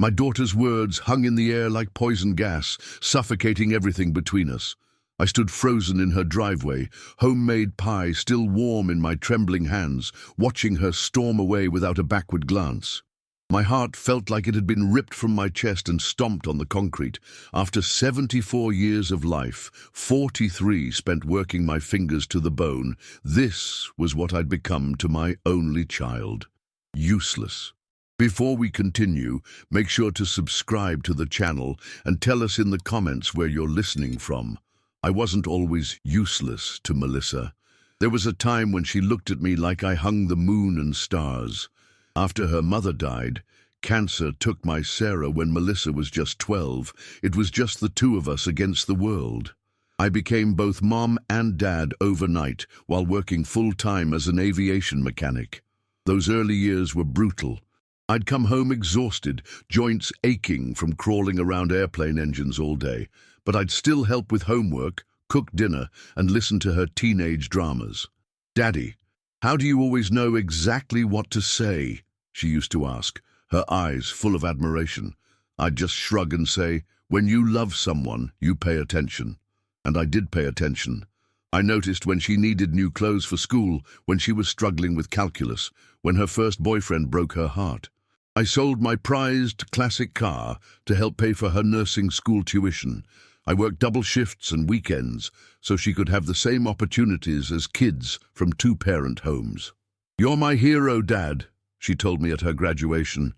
My daughter's words hung in the air like poison gas, suffocating everything between us. I stood frozen in her driveway, homemade pie still warm in my trembling hands, watching her storm away without a backward glance. My heart felt like it had been ripped from my chest and stomped on the concrete. After 74 years of life, 43 spent working my fingers to the bone, this was what I'd become to my only child. Useless. Before we continue, make sure to subscribe to the channel and tell us in the comments where you're listening from. I wasn't always useless to Melissa. There was a time when she looked at me like I hung the moon and stars. After her mother died, cancer took my Sarah when Melissa was just 12. It was just the two of us against the world. I became both mom and dad overnight while working full-time as an aviation mechanic. Those early years were brutal. I'd come home exhausted, joints aching from crawling around airplane engines all day, but I'd still help with homework, cook dinner, and listen to her teenage dramas. "Daddy, how do you always know exactly what to say?" she used to ask, her eyes full of admiration. I'd just shrug and say, "When you love someone, you pay attention." And I did pay attention. I noticed when she needed new clothes for school, when she was struggling with calculus, when her first boyfriend broke her heart. I sold my prized classic car to help pay for her nursing school tuition. I worked double shifts and weekends so she could have the same opportunities as kids from two-parent homes. "You're my hero, Dad," she told me at her graduation,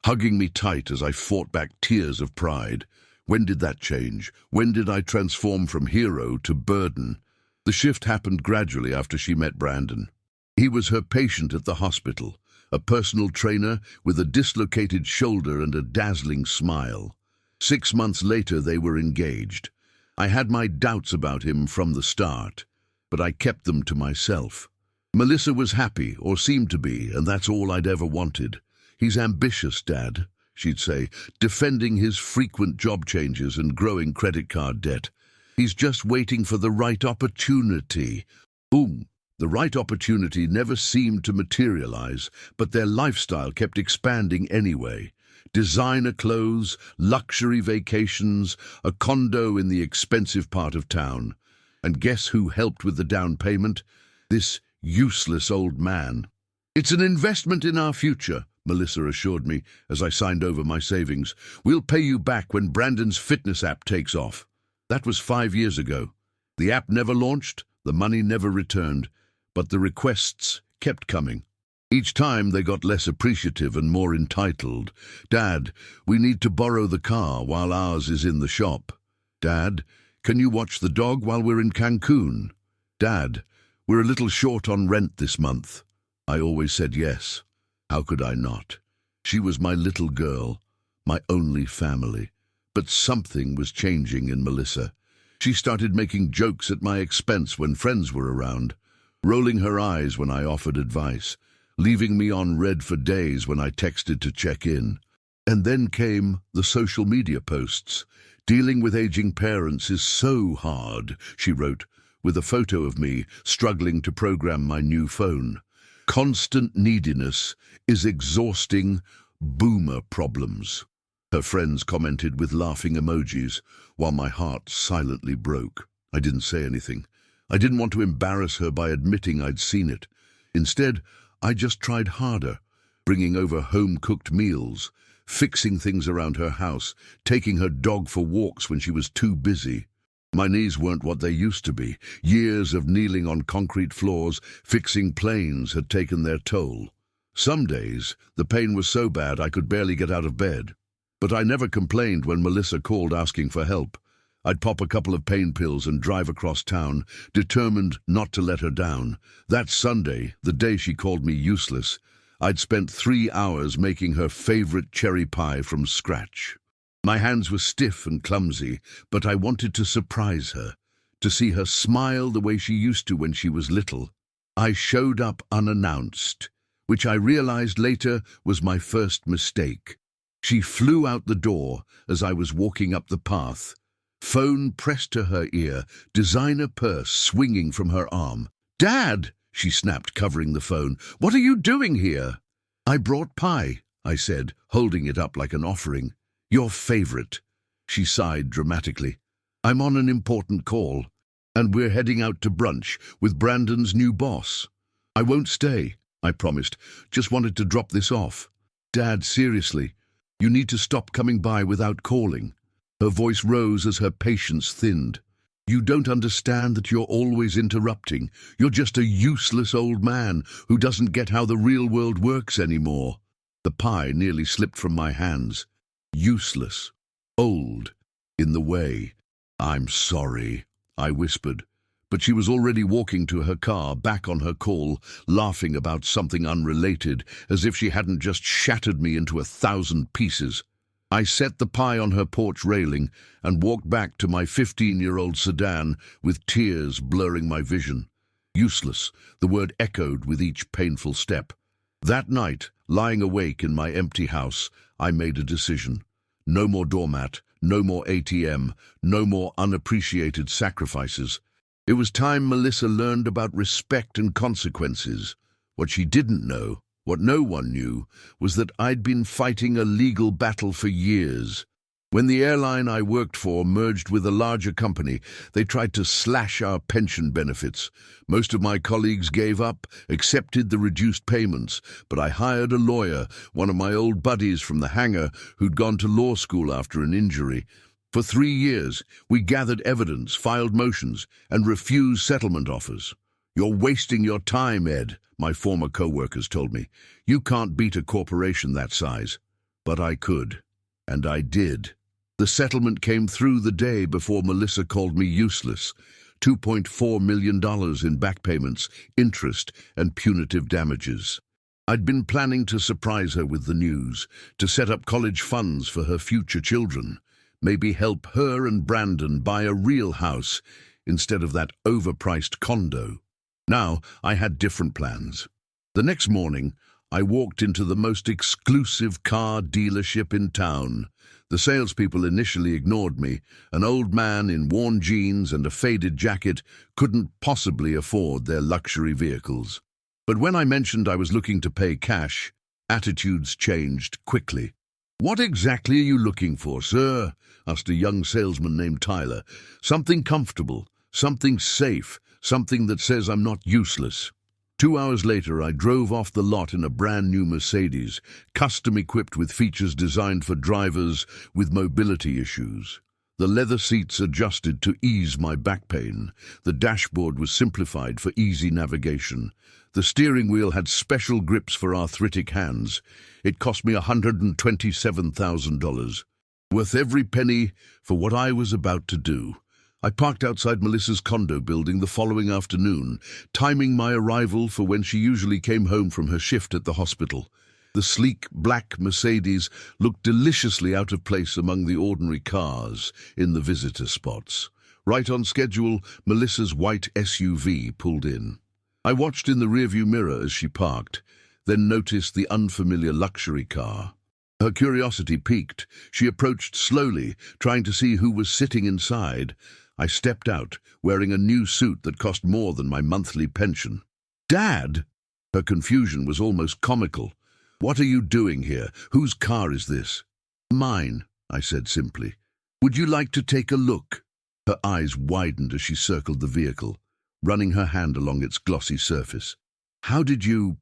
hugging me tight as I fought back tears of pride. When did that change? When did I transform from hero to burden? The shift happened gradually after she met Brandon. He was her patient at the hospital, a personal trainer with a dislocated shoulder and a dazzling smile. 6 months later, they were engaged. I had my doubts about him from the start, but I kept them to myself. Melissa was happy, or seemed to be, and that's all I'd ever wanted. "He's ambitious, Dad," she'd say, defending his frequent job changes and growing credit card debt. "He's just waiting for the right opportunity." Boom! The right opportunity never seemed to materialize, but their lifestyle kept expanding anyway. Designer clothes, luxury vacations, a condo in the expensive part of town. And guess who helped with the down payment? This useless old man. "It's an investment in our future," Melissa assured me as I signed over my savings. "We'll pay you back when Brandon's fitness app takes off." That was 5 years ago. The app never launched, the money never returned, but the requests kept coming. Each time they got less appreciative and more entitled. "Dad, we need to borrow the car while ours is in the shop." "Dad, can you watch the dog while we're in Cancun?" "Dad, we're a little short on rent this month." I always said yes. How could I not? She was my little girl, my only family. But something was changing in Melissa. She started making jokes at my expense when friends were around, rolling her eyes when I offered advice, leaving me on red for days when I texted to check in. And then came the social media posts. "Dealing with aging parents is so hard," she wrote, with a photo of me struggling to program my new phone. "Constant neediness is exhausting. Boomer problems." Her friends commented with laughing emojis, while my heart silently broke. I didn't say anything. I didn't want to embarrass her by admitting I'd seen it. Instead, I just tried harder, bringing over home-cooked meals, fixing things around her house, taking her dog for walks when she was too busy. My knees weren't what they used to be. Years of kneeling on concrete floors, fixing planes had taken their toll. Some days, the pain was so bad I could barely get out of bed. But I never complained when Melissa called asking for help. I'd pop a couple of pain pills and drive across town, determined not to let her down. That Sunday, the day she called me useless, I'd spent 3 hours making her favorite cherry pie from scratch. My hands were stiff and clumsy, but I wanted to surprise her, to see her smile the way she used to when she was little. I showed up unannounced, which I realized later was my first mistake. She flew out the door as I was walking up the path, phone pressed to her ear, designer purse swinging from her arm. "Dad!" she snapped, covering the phone. "What are you doing here?" "I brought pie," I said, holding it up like an offering. Your favorite. She sighed dramatically. I'm on an important call, and we're heading out to brunch with Brandon's new boss. I won't stay, I promised. Just wanted to drop this off. Dad, seriously, you need to stop coming by without calling. Her voice rose as her patience thinned. You don't understand that you're always interrupting. You're just a useless old man who doesn't get how the real world works anymore. The pie nearly slipped from my hands. Useless. Old. In the way. I'm sorry, I whispered. But she was already walking to her car, back on her call, laughing about something unrelated, as if she hadn't just shattered me into 1,000 pieces. I set the pie on her porch railing and walked back to my 15-year-old sedan with tears blurring my vision. Useless, the word echoed with each painful step. That night, lying awake in my empty house, I made a decision. No more doormat, no more ATM, no more unappreciated sacrifices. It was time Melissa learned about respect and consequences. What she didn't know, what no one knew, was that I'd been fighting a legal battle for years. When the airline I worked for merged with a larger company, they tried to slash our pension benefits. Most of my colleagues gave up, accepted the reduced payments, but I hired a lawyer, one of my old buddies from the hangar who'd gone to law school after an injury. For 3 years, we gathered evidence, filed motions, and refused settlement offers. You're wasting your time, Ed, my former co-workers told me. You can't beat a corporation that size. But I could. And I did. The settlement came through the day before Melissa called me useless. $2.4 million in back payments, interest, and punitive damages. I'd been planning to surprise her with the news, to set up college funds for her future children, maybe help her and Brandon buy a real house instead of that overpriced condo. Now, I had different plans. The next morning, I walked into the most exclusive car dealership in town. The salespeople initially ignored me. An old man in worn jeans and a faded jacket couldn't possibly afford their luxury vehicles. But when I mentioned I was looking to pay cash, attitudes changed quickly. What exactly are you looking for, sir? Asked a young salesman named Tyler. Something comfortable, something safe, something that says I'm not useless. 2 hours later, I drove off the lot in a brand new Mercedes, custom-equipped with features designed for drivers with mobility issues. The leather seats adjusted to ease my back pain. The dashboard was simplified for easy navigation. The steering wheel had special grips for arthritic hands. It cost me $127,000. Worth every penny for what I was about to do. I parked outside Melissa's condo building the following afternoon, timing my arrival for when she usually came home from her shift at the hospital. The sleek, black Mercedes looked deliciously out of place among the ordinary cars in the visitor spots. Right on schedule, Melissa's white SUV pulled in. I watched in the rearview mirror as she parked, then noticed the unfamiliar luxury car. Her curiosity piqued. She approached slowly, trying to see who was sitting inside. I stepped out, wearing a new suit that cost more than my monthly pension. Dad! Her confusion was almost comical. What are you doing here? Whose car is this? Mine, I said simply. Would you like to take a look? Her eyes widened as she circled the vehicle, running her hand along its glossy surface. How did you...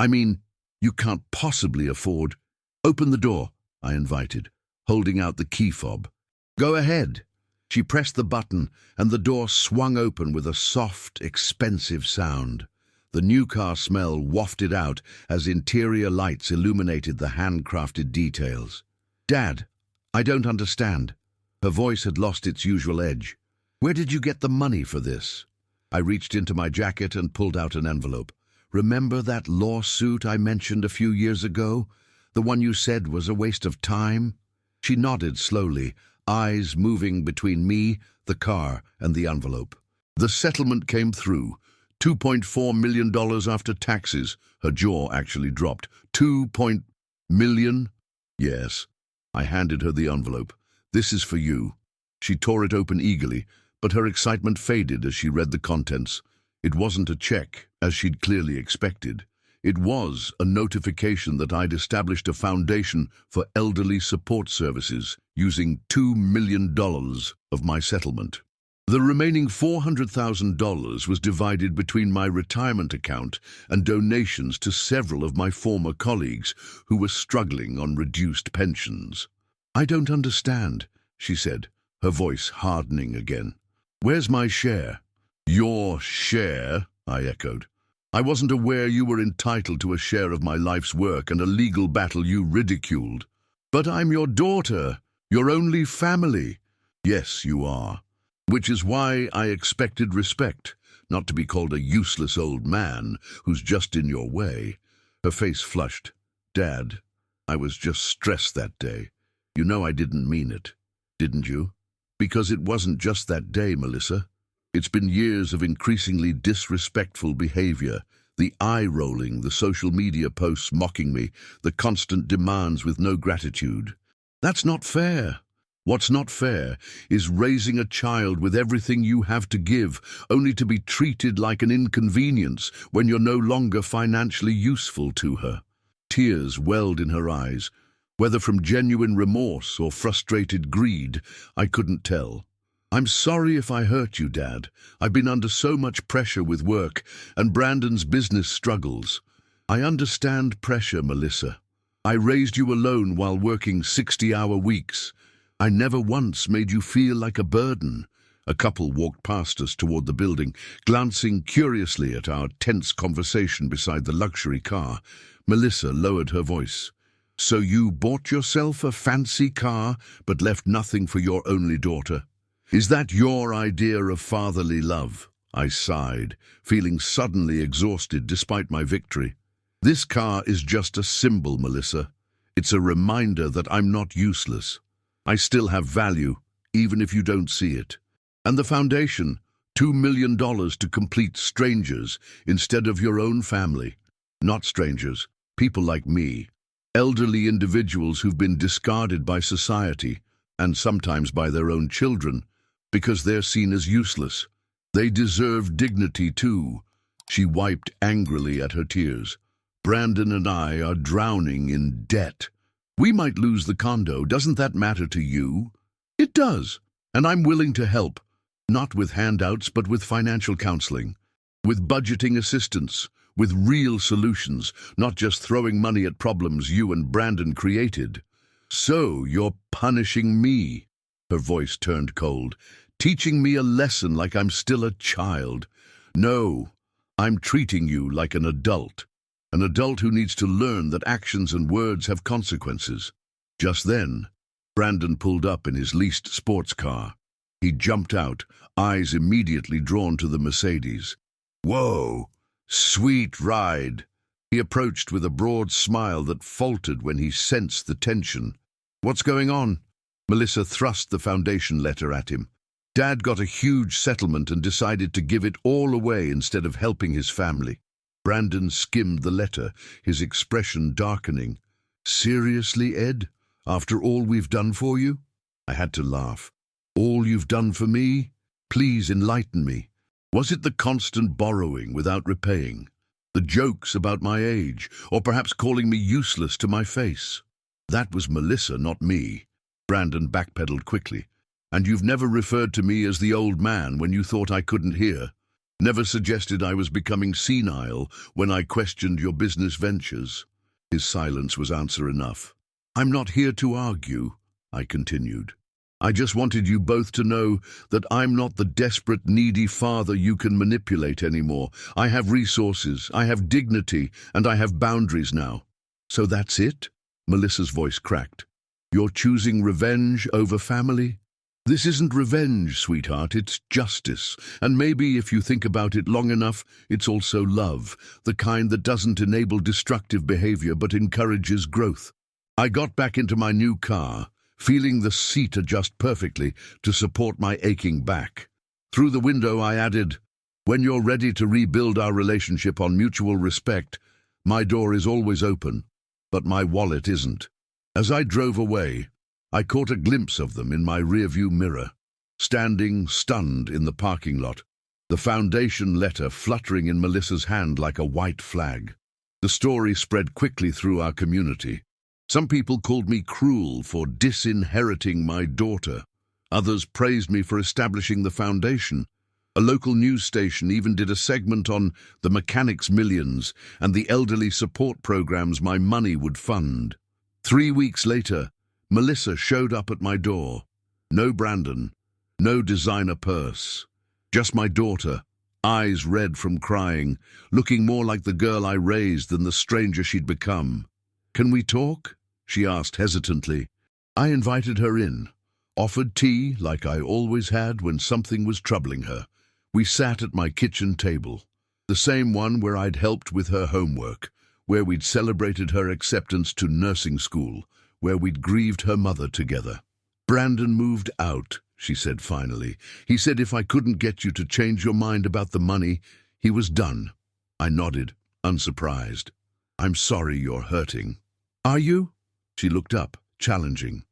you can't possibly afford... Open the door, I invited, holding out the key fob. Go ahead. She pressed the button, and the door swung open with a soft, expensive sound. The new car smell wafted out as interior lights illuminated the handcrafted details. Dad, I don't understand. Her voice had lost its usual edge. Where did you get the money for this? I reached into my jacket and pulled out an envelope. Remember that lawsuit I mentioned a few years ago? The one you said was a waste of time? She nodded slowly, eyes moving between me, the car, and the envelope. The settlement came through. $2.4 million after taxes. Her jaw actually dropped. $2 million? Yes. I handed her the envelope. This is for you. She tore it open eagerly, but her excitement faded as she read the contents. It wasn't a check, as she'd clearly expected. It was a notification that I'd established a foundation for elderly support services using $2 million of my settlement. The remaining $400,000 was divided between my retirement account and donations to several of my former colleagues who were struggling on reduced pensions. "I don't understand," she said, her voice hardening again. "Where's my share?" "Your share?" I echoed. "I wasn't aware you were entitled to a share of my life's work and a legal battle you ridiculed." "But I'm your daughter, your only family." "Yes, you are. Which is why I expected respect, not to be called a useless old man who's just in your way." Her face flushed. "Dad, I was just stressed that day. You know I didn't mean it, didn't you?" "Because it wasn't just that day, Melissa. It's been years of increasingly disrespectful behavior, the eye-rolling, the social media posts mocking me, the constant demands with no gratitude. That's not fair. What's not fair is raising a child with everything you have to give, only to be treated like an inconvenience when you're no longer financially useful to her." Tears welled in her eyes. Whether from genuine remorse or frustrated greed, I couldn't tell. "I'm sorry if I hurt you, Dad. I've been under so much pressure with work and Brandon's business struggles." "I understand pressure, Melissa. I raised you alone while working 60-hour weeks. I never once made you feel like a burden." A couple walked past us toward the building, glancing curiously at our tense conversation beside the luxury car. Melissa lowered her voice. "So you bought yourself a fancy car, but left nothing for your only daughter? Is that your idea of fatherly love?" I sighed, feeling suddenly exhausted despite my victory. "This car is just a symbol, Melissa. It's a reminder that I'm not useless. I still have value, even if you don't see it. And the foundation, $2 million to complete strangers instead of your own family. Not strangers, people like me. Elderly individuals who've been discarded by society, and sometimes by their own children, because they're seen as useless. They deserve dignity too." She wiped angrily at her tears. "Brandon and I are drowning in debt. We might lose the condo. Doesn't that matter to you?" "It does, and I'm willing to help. Not with handouts, but with financial counseling, with budgeting assistance, with real solutions, not just throwing money at problems you and Brandon created." "So you're punishing me?" Her voice turned cold. "Teaching me a lesson like I'm still a child?" "No, I'm treating you like an adult who needs to learn that actions and words have consequences." Just then, Brandon pulled up in his leased sports car. He jumped out, eyes immediately drawn to the Mercedes. "Whoa, sweet ride." He approached with a broad smile that faltered when he sensed the tension. "What's going on?" Melissa thrust the foundation letter at him. "Dad got a huge settlement and decided to give it all away instead of helping his family." Brandon skimmed the letter, his expression darkening. "Seriously, Ed? After all we've done for you?" I had to laugh. "All you've done for me? Please enlighten me. Was it the constant borrowing without repaying? The jokes about my age, or perhaps calling me useless to my face?" "That was Melissa, not me." Brandon backpedaled quickly. "And you've never referred to me as the old man when you thought I couldn't hear? Never suggested I was becoming senile when I questioned your business ventures?" His silence was answer enough. "I'm not here to argue," I continued. "I just wanted you both to know that I'm not the desperate, needy father you can manipulate anymore. I have resources, I have dignity, and I have boundaries now." "So that's it?" Melissa's voice cracked. "You're choosing revenge over family?" "This isn't revenge, sweetheart, it's justice. And maybe if you think about it long enough, it's also love, the kind that doesn't enable destructive behavior but encourages growth." I got back into my new car, feeling the seat adjust perfectly to support my aching back. Through the window I added, "When you're ready to rebuild our relationship on mutual respect, my door is always open, but my wallet isn't." As I drove away, I caught a glimpse of them in my rearview mirror, standing stunned in the parking lot, the foundation letter fluttering in Melissa's hand like a white flag. The story spread quickly through our community. Some people called me cruel for disinheriting my daughter. Others praised me for establishing the foundation. A local news station even did a segment on the mechanics' millions and the elderly support programs my money would fund. 3 weeks later, Melissa showed up at my door. No Brandon, no designer purse. Just my daughter, eyes red from crying, looking more like the girl I raised than the stranger she'd become. "Can we talk?" she asked hesitantly. I invited her in, offered tea like I always had when something was troubling her. We sat at my kitchen table, the same one where I'd helped with her homework, where we'd celebrated her acceptance to nursing school, where we'd grieved her mother together. "Brandon moved out," she said finally. "He said if I couldn't get you to change your mind about the money, he was done." I nodded, unsurprised. "I'm sorry you're hurting." "Are you?" She looked up, challenging.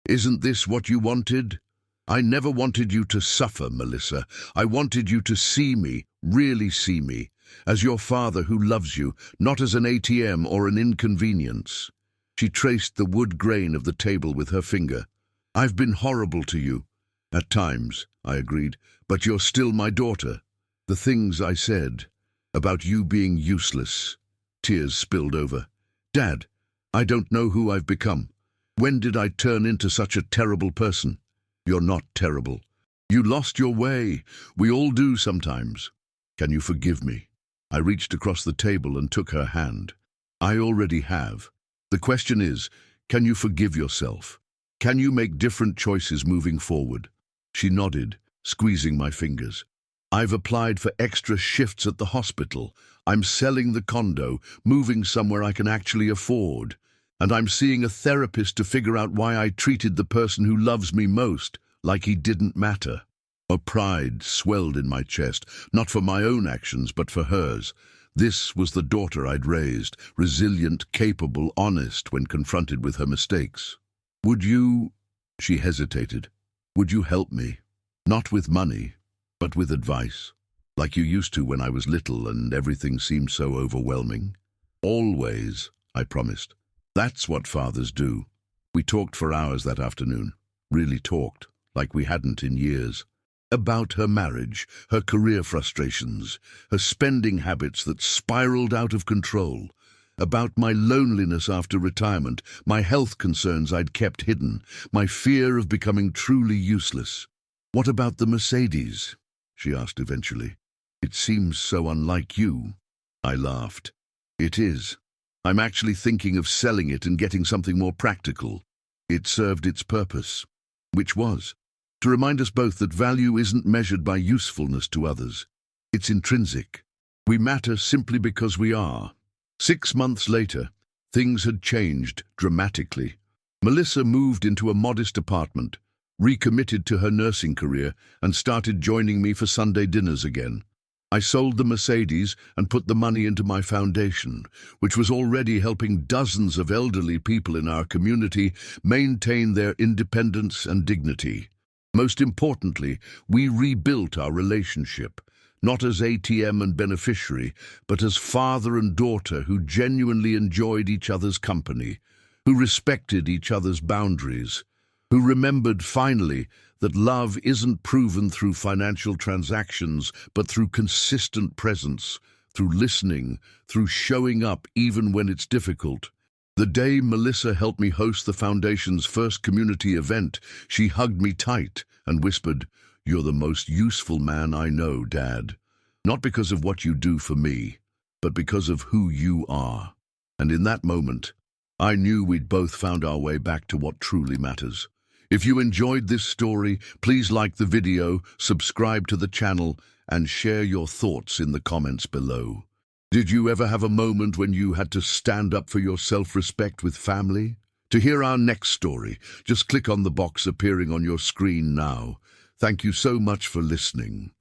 "Isn't this what you wanted?" "I never wanted you to suffer, Melissa. I wanted you to see me, really see me, as your father who loves you, not as an ATM or an inconvenience." She traced the wood grain of the table with her finger. "I've been horrible to you." "At times," I agreed, "but you're still my daughter." The things I said, about you being useless. Tears spilled over. "Dad, I don't know who I've become. When did I turn into such a terrible person?" "You're not terrible. You lost your way. We all do sometimes. Can you forgive me?" I reached across the table and took her hand. "I already have. The question is, can you forgive yourself? Can you make different choices moving forward?" She nodded, squeezing my fingers. "I've applied for extra shifts at the hospital. I'm selling the condo, moving somewhere I can actually afford. And I'm seeing a therapist to figure out why I treated the person who loves me most like he didn't matter." A pride swelled in my chest, not for my own actions, but for hers. This was the daughter I'd raised, resilient, capable, honest when confronted with her mistakes. "Would you—" she hesitated. "Would you help me? Not with money, but with advice, like you used to when I was little and everything seemed so overwhelming?" "Always," I promised. "That's what fathers do." We talked for hours that afternoon, really talked, like we hadn't in years. About her marriage, her career frustrations, her spending habits that spiraled out of control. About my loneliness after retirement, my health concerns I'd kept hidden, my fear of becoming truly useless. "What about the Mercedes?" she asked eventually. "It seems so unlike you." I laughed. "It is. I'm actually thinking of selling it and getting something more practical." It served its purpose, which was to remind us both that value isn't measured by usefulness to others. It's intrinsic. We matter simply because we are. 6 months later, things had changed dramatically. Melissa moved into a modest apartment, recommitted to her nursing career, and started joining me for Sunday dinners again. I sold the Mercedes and put the money into my foundation, which was already helping dozens of elderly people in our community maintain their independence and dignity. Most importantly, we rebuilt our relationship, not as ATM and beneficiary, but as father and daughter who genuinely enjoyed each other's company, who respected each other's boundaries, who remembered finally that love isn't proven through financial transactions, but through consistent presence, through listening, through showing up even when it's difficult. The day Melissa helped me host the Foundation's first community event, she hugged me tight and whispered, "You're the most useful man I know, Dad. Not because of what you do for me, but because of who you are." And in that moment, I knew we'd both found our way back to what truly matters. If you enjoyed this story, please like the video, subscribe to the channel, and share your thoughts in the comments below. Did you ever have a moment when you had to stand up for your self-respect with family? To hear our next story, just click on the box appearing on your screen now. Thank you so much for listening.